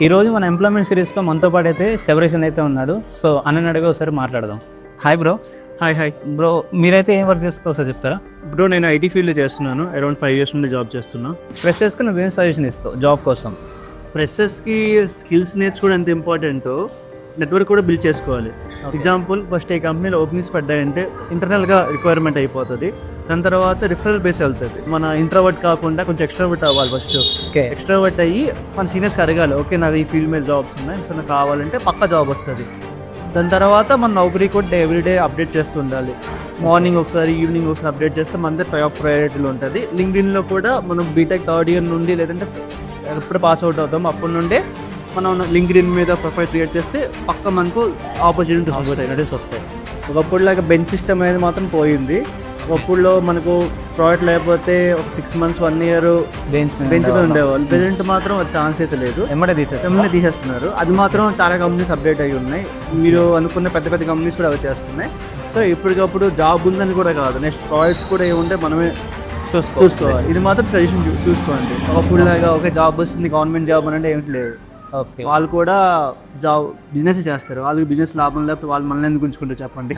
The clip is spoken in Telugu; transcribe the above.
ఈరోజు మన ఎంప్లాయ్మెంట్ సిరీస్లో మనతో పాటు అయితే సెవరేషన్ అయితే ఉన్నాడు. సో అన్నని అడిగి ఒకసారి మాట్లాడదాం. Hi bro. హాయ్ బ్రో మీరైతే ఏం వర్క్ చేసుకో సార్ చెప్తారా? బ్రో, నేను ఐటీ ఫీల్డ్లో చేస్తున్నాను. అరౌండ్ 5 years నుండి జాబ్ చేస్తున్నా. ఫ్రెషర్స్కి నువ్వేం సజెషన్ ఇస్తావు జాబ్ కోసం? ఫ్రెషర్స్కి స్కిల్స్ నేర్చుకోవడం ఎంత ఇంపార్టెంటో నెట్వర్క్ కూడా బిల్డ్ చేసుకోవాలి. ఎగ్జాంపుల్, ఫస్ట్ ఈ కంపెనీలో ఓపెనింగ్స్ పడ్డాయంటే ఇంటర్నల్గా రిక్వైర్మెంట్ అయిపోతుంది. దాని తర్వాత రిఫరల్ బేస్ వెళ్తుంది. మన ఇంట్రోవర్ట్ కాకుండా కొంచెం ఎక్స్ట్రావర్ట్ అవ్వాలి. ఫస్ట్ ఓకే, ఎక్స్ట్రావర్ట్ అయ్యి మన సీనియర్స్కి అడగాలి, ఓకే నాకు ఈ ఫీల్డ్ మీద జాబ్స్ ఉన్నాయి, సో నాకు కావాలంటే పక్క జాబ్ వస్తుంది. దాని తర్వాత మన నౌకరీ కూడా ఎవ్రీడే అప్డేట్ చేస్తూ ఉండాలి. మార్నింగ్ ఒకసారి, ఈవినింగ్ ఒకసారి అప్డేట్ చేస్తే మన టాప్ ప్రయారిటీలో ఉంటుంది. లింక్డ్ఇన్లో కూడా మనం బీటెక్ థర్డ్ ఇయర్ నుండి లేదంటే ఎప్పుడు పాస్ అవుట్ అవుతాం అప్పటి నుండే మనం లింక్డ్ఇన్ మీద ప్రొఫైల్ క్రియేట్ చేస్తే పక్క మనకు ఆపర్చునిటీస్ వస్తాయి. ఒకప్పుడులాగా బెంచ్ సిస్టమ్ అనేది మాత్రం పోయింది. ఒకప్పుడులో మనకు ప్రాజెక్ట్ లేకపోతే ఒక 6 months 1 year బెంచ్ మీద ఉండేవాళ్ళు. ప్రెజెంట్ మాత్రం ఛాన్స్ అయితే లేదు, ఎమ్మడే తీసేస్తున్నారు. అది మాత్రం చాలా కంపెనీస్ అప్డేట్ అయ్యి ఉన్నాయి. మీరు అనుకున్న పెద్ద పెద్ద కంపెనీస్ కూడా అవి చేస్తున్నాయి. సో ఇప్పటికప్పుడు జాబ్ ఉందని కూడా కాదు, నెక్స్ట్ ప్రాజెక్ట్స్ కూడా ఏముంటే మనమే చూసుకోవాలి. ఇది మాత్రం సజెషన్ చూసుకోండి. ఒకప్పుడులాగా ఒక జాబ్ వస్తుంది గవర్నమెంట్ జాబ్ అని అంటే ఏమిటి లేదు. ఓకే, వాళ్ళు కూడా బిజినెస్ చేస్తారు. వాళ్ళకి బిజినెస్ లాభం లేకపోతే వాళ్ళు మనల్ని ఎందుకు ఉంచుకుంటారు చెప్పండి.